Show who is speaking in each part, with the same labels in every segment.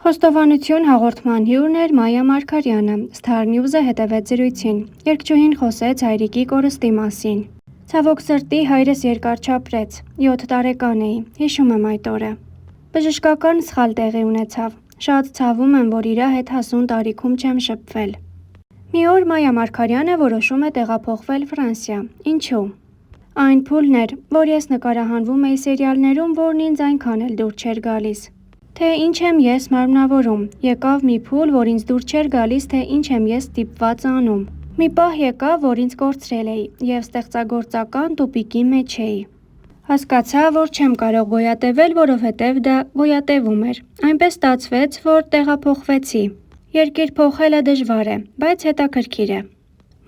Speaker 1: Խոստովանություն հաղորդման հյուրն էր Մայա Մարգարյանը, Star News-ը հետևեց զրույցին, երգչուհին խոսեց հայրիկի կորստի մասին։ Ցավոք սրտի հայրս երկար չապրեց, 7 տարեկան էի, հիշում եմ այդ օրը։ Բժշկական սխալ տեղի ունեցավ, շատ ցավում եմ, որ իրա հետ հասուն տարիքում չեմ շփվել։ Մի օր Մայա Մարգարյանը որոշում է տեղափոխվել Ֆրանսիա, ինչու։ Այն փուլն էր, որ ես նկարահանվում էի սերիալներում, որն ինձ այնքան էլ դուր չէր գալիս։ Թե ինչ եմ ես մարմնավորում, եկավ մի փուլ, որ ինձ դուր չէր գալիս, թե ինչ եմ ես ստիպված անում։ Մի պահ եկավ, որ ինձ կորցրել էի և ստեղծագործական տուպիկի մեջ էի։ Հասկացա, որ չեմ կարող գոյատևել, որովհետև դա գոյատևում էր։ Այնպես ստացվեց, որ տեղափոխվեցի։ Երկիր փոխելը դժվար է, բայց հետաքրքիր է։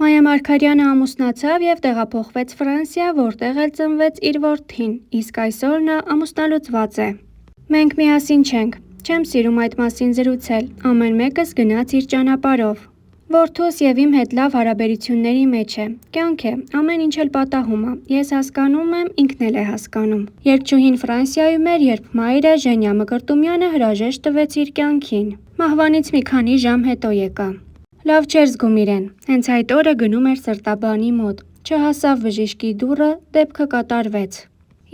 Speaker 1: Մայա Մարգարյանը ամուսնացավ և տեղափոխվեց Ֆրանսիա, որտեղ էլ ծնվեց իր որդին, իսկ այսօր նա ամուսնալուծված է։ Մենք միասին չենք, չեմ սիրում այդ մասին զրուցել, ամեն մեկս գնաց իր ճանապարհով։ Որդուս և իմ հետ լավ հարաբերությունների մեջ է, կյանք է, ամեն ինչ էլ պատահում է, ես հասկանում եմ, ինքն էլ է հասկանում։ Երգչուհին Ֆրանսիայում էր, երբ մայրը Ժենյա Մկրտումյանը հրաժեշտ տվեց իր կյանքին։ Մահվանից մի քանի ժամ հետո եկա։ Լավ չէր զգում իրեն, հենց այդ օրը գնում էր սրտաբանի մոտ, չհասավ բժիշկի դուռը, դեպքը կատարվեց։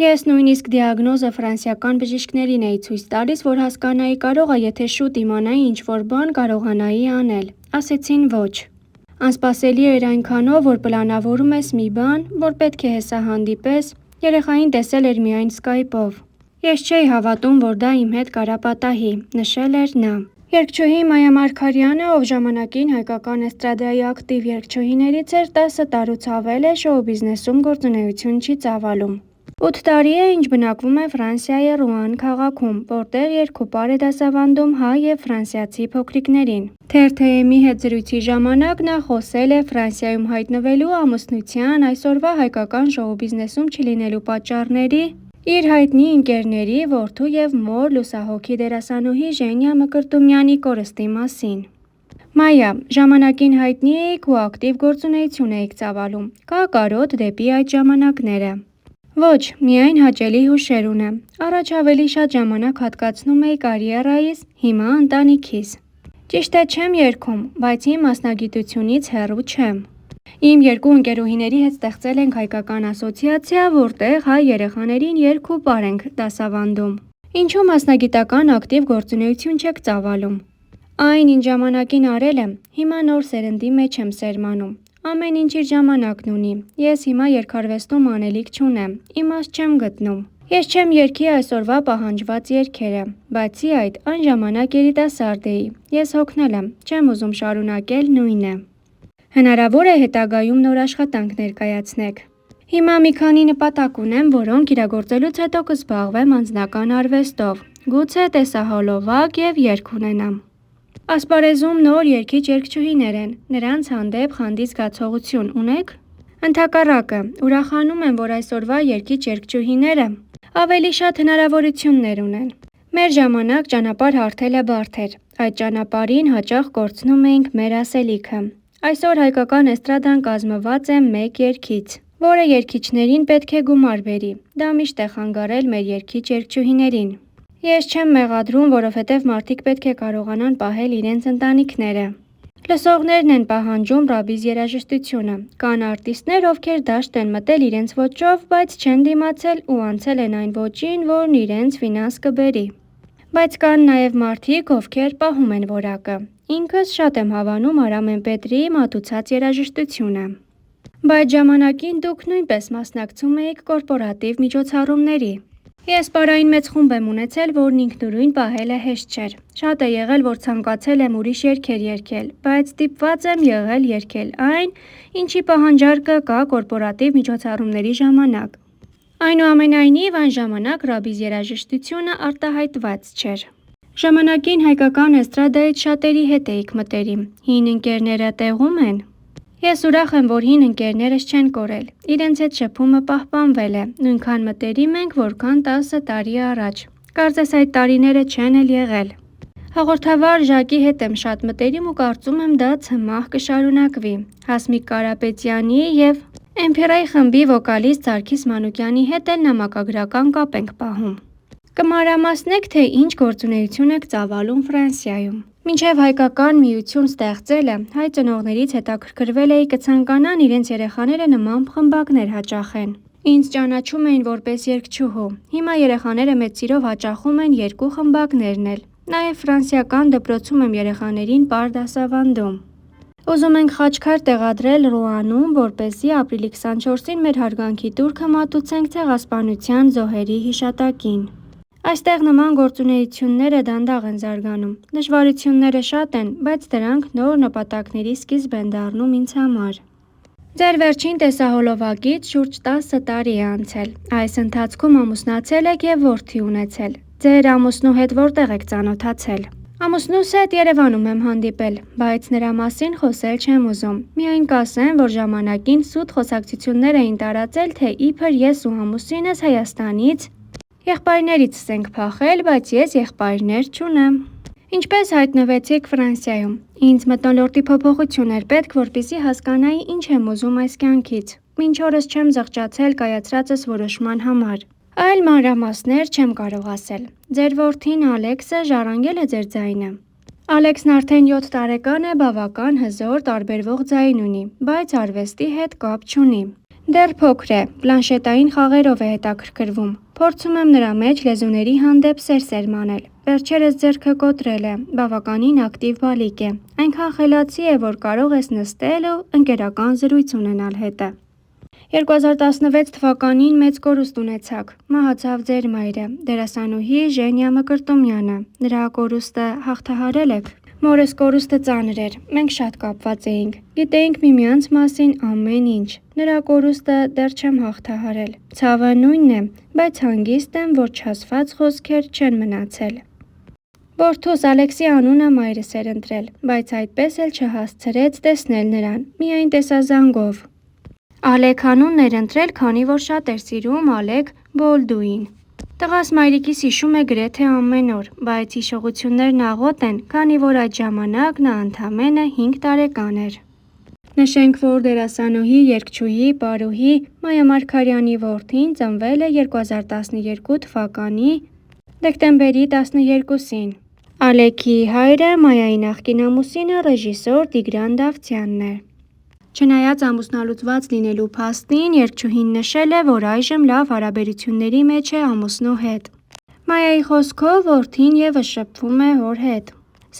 Speaker 1: Ես նույնիսկ դիագնոզը ֆրանսիական բժիշկներին էի ցույց տալիս, որ հասկանայի կարող է, եթե շուտ իմանայի ինչ-որ բան կարողանայի անել։ Ասեցին ոչ։ Անսպասելի էր այնքանով, որ պլանավորում ես մի բան, որ պետք է հեսա հանդիպես, երեխային տեսել էր միայն Skype-ով։ Ես չէի հավատում, որ դա իմ հետ կարա պատահի, նշել էր նա։ Երգչուհի Մայա Մարգարյանը, ով ժամանակին հայկական էստրադայի ակտիվ երգչուհիներից էր, 10 տարուց ավել է շոու բիզնեսում գործունեություն չի ծավալում։ 8 տարի է, ինչ բնակվում է Ֆրանսիայի Ռուան քաղաքում, որտեղ երկուպար է դասավանդում հայ և ֆրանսիացի փոքրիկներին։ Թերթ-ը-ի հետ զրույցի ժամանակ նա խոսել է Ֆրանսիայում հայտնվելու, ամուսնության, այսօրվա հայկական շոու բիզնեսում չլինելու պատճառների, իր հայտնի ընկերների, որդու և մոր լուսահոգի դերասանուհի Ժենյա Մկրտումյանի կորստի մասին։ Մայա, ժամանակին հայտնի էիք ու ակտիվ գործունեություն էիք ծավալում, կա կարոտ դեպի այդ ժամանակները։ Ոչ, միայն հաճելի հուշեր ունեմ։ Առաջ ավելի շատ ժամանակ հատկացնում էի կարիերայիս, հիմա ընտանիքիս։ Ճիշտ է չեմ երգում, բայց իմ մասնագիտությունից հեռու չեմ։ Իմ երկու ընկերուհիների հետ ստեղծել ենք հայկական ասոցիացիա, որտեղ հայ երեխաներին երգ ու պար ենք դասավանդում։ Ինչու մասնագիտական ակտիվ գործունեություն չեք ծավալում։ Այն, ինչ ժամանակին արել եմ, հիմա նոր սերնդի մեջ եմ սերմանում։ Ամեն ինչ իր ժամանակն ունի։ Ես հիմա երգարվեստում անելիք չունեմ, իմաստ չեմ գտնում։ Ես չեմ երգի այսօրվա պահանջված երգերը, բացի այդ, այն ժամանակ երիտասարդ էի։ Ես հոգնել եմ, չեմ ուզում շարունակել նույնը։ Հնարավոր է հետագայում նոր աշխատանք ներկայացնեք։ Հիմա մի քանի նպատակ ունեմ, որոնք իրագործելուց հետո կզբաղվեմ անձնական արվեստով։ Գուցե տեսահոլովակ և երգ ունենամ։ Ասպարեզում նոր երգիչ-երգչուհիներ են, նրանց հանդեպ խանդի զգացողություն ունեք։ Ընդհակառակը, ուրախանում եմ, որ այսօրվա երգիչ-երգչուհիները ավելի շատ հնարավորություններ ունեն։ Մեր ժամանակ ճանապարհ հարթելը բարդ էր, այդ ճանապարհին հաճախ կորցնում էինք մեր ասելիքը։ Այսօր հայկական էստրադան կազմված է մեկ երգից, որը երգիչներին պետք է գումար բերի, դա միշտ է խանգարել մեր երգիչ-երգչուհիներին։ Ես չեմ մեղադրում, որովհետև մարդիկ պետք է կարողանան պահել իրենց ընտանիքները։ Լսողներն են պահանջում ռաբիզ երաժշտությունը, կան արտիստներ, ովքեր դաշտ են մտել իրենց ոճով, բայց չեն դիմացել ու անցել են այն ոճին, որն իրենց ֆինանս կբերի։ Բայց կան նաև մարդիկ, ովքեր պահում են որակը։ Ինքս շատ եմ հավանում Արամեն Պետրիի մատուցած երաժշտությունը։ Բայց ժամանակին դուք նույնպես մասնակցում էիք կորպորատիվ միջոցառումների։ Ես պարային մեծ խումբ եմ ունեցել, որն ինքնուրույն պահելը հեշտ չէր։ Շատ է եղել, որ ցանկացել եմ ուրիշ երգեր երգել, բայց ստիպված եմ եղել երգել այն, ինչի պահանջարկը կա կորպորատիվ միջոցառումների ժամանակ։ Այնուամենայնիվ, այն ժամանակ ռաբիզ երաժշտությունը արտահայտված չէր։ Ժամանակին հայկական էստրադայից շատերի հետ էիք մտերիմ, հին ընկերները տեղում են։ Ես ուրախ եմ, որ հին ընկերներս չեն կորել, իրենց հետ շփումը պահպանվել է, նույնքան մտերիմ ենք, որքան 10 տարի առաջ, կարծես այդ տարիները չեն էլ եղել։ Հաղորդավար Ժակի հետ եմ շատ մտերիմ ու կարծում եմ դա ցմահ կշարունակվի։ Հասմիկ Կարապետյանի և Էմփիրայի խմբի վոկալիստ Սարգիս Մանուկյանի հետ էլ նամակագրական կապ ենք պահում։ Կմանրամասնեք, թե ինչ գործունեություն եք ծավալում Ֆրանսիայում։ Մինչև հայկական միություն ստեղծելը հայ ծնողներից հետաքրքրվել էի կցանկանան իրենց երեխաները նման խմբակներ հաճախեն։ Ինձ ճանաչում էին որպես երգչուհու։ Հիմա երեխաները մեծ սիրով հաճախում են երկու խմբակներն էլ։ Նաև ֆրանսիական դպրոցում եմ երեխաներին պար դասավանդում։ Ուզում ենք խաչքար տեղադրել Ռուանում, որպեսզի ապրիլի 24-ին մեր հարգանքի տուրքը մատուցենք ցեղասպանության զոհերի հիշատակին։ Այստեղ նման գործունեությունները դանդաղ են զարգանում։ Դժվարությունները շատ են, բայց դրանք նոր նպատակների սկիզբ են դառնում ինձ համար։ Ձեր վերջին տեսահոլովակից շուրջ 10 տարի է անցել։ Այս ընթացքում ամուսնացել եք և որդի ունեցել։ Ձեր ամուսնու հետ որտեղ եք ծանոթացել։ Ամուսնուս հետ Երևանում եմ հանդիպել, բայց նրա մասին խոսել չեմ ուզում։ Միայն կասեմ, որ ժամանակին սուտ խոսակցություններ էին տարածել, թե իբր ես ու ամուսինս Հայաստանից եղբայրներիցս ենք փախել, բայց ես եղբայրներ չունեմ։ Ինչպես հայտնվեցիք Ֆրանսիայում։ Ինձ մթնոլորտի փոփոխություն էր պետք, որպեսզի հասկանայի ինչ եմ ուզում այս կյանքից։ Մինչ օրս չեմ զղջացել կայացրածս որոշման համար։ Այլ մանրամասներ չեմ կարող ասել։ Ձեր որդին Ալեքսը ժառանգել է ձեր ձայնը։ Ալեքսն արդեն 7 տարեկան է, բավական հզոր, տարբերվող ձայն ունի, բայց արվեստի հետ կապ չունի։ Դեռ փոքր է, պլանշետային խաղերով է հետաքրքրվում։ Փորձում եմ նրա մեջ լեզուների հանդեպ սեր սերմանել։ Վերջերս ձեռքը կոտրել է, բավականին ակտիվ բալիկ է։ Այնքան խելացի է, որ կարող ես նստել ու ընկերական զրույց ունենալ հետը։ 2016 թվականին մեծ կորուստ ունեցաք։ Մահացավ ձեր մայրը, դերասանուհի Ժենյա Մկրտումյանը։ Նրա կորուստը հաղթահարել եք։ Մորս կորուստը ծանր էր, մենք շատ կապված էինք։ Գիտեինք միմյանց մասին ամեն ինչ։ Նրա կորուստը դեռ չեմ հաղթահարել։ Ցավը նույնն է, բայց հանգիստ եմ, որ չասված խոսքեր չեն մնացել։ Որդուս Ալեքսի անունը մայրս էր ընտրել, բայց այդպես էլ չհասցրեց տեսնել նրան, միայն տեսազանգով։ Ալեք անունն էր ընտրել, քանի որ շատ էր սիրում Ալեք Բոլդուին։ Տղաս մայրիկիս հիշում է գրեթե ամեն օր, բայց հիշողություններն աղոտ են, քանի որ այդ ժամանակ նա ընդամենը 5 տարեկան էր։ Նշենք, որ դերասանուհի, երգչուհի, պարուհի Մայա Մարգարյանի որդին ծնվել է 2012 թվականի դեկտեմբերի 12-ին։ Ալեքի հայրը Մայայի նախկին ամուսինը ռեժիսոր Տիգրան Դավթյանն է։ Չնայած ամուսնալուծված լինելու փաստին, երգչուհին նշել է, որ այժմ լավ հարաբերությունների մեջ է ամուսնու հետ։ Մայայի խոսքով որդին ևս շփվում է հոր հետ։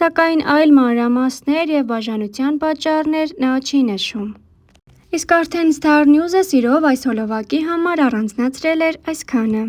Speaker 1: Սակայն այլ մանրամասներ և բաժանության պատճառներ նա չի նշում։ Իսկ արդեն Star News-ը սիրով այս հոլովակի համար առանձնացրել էր այսքանը։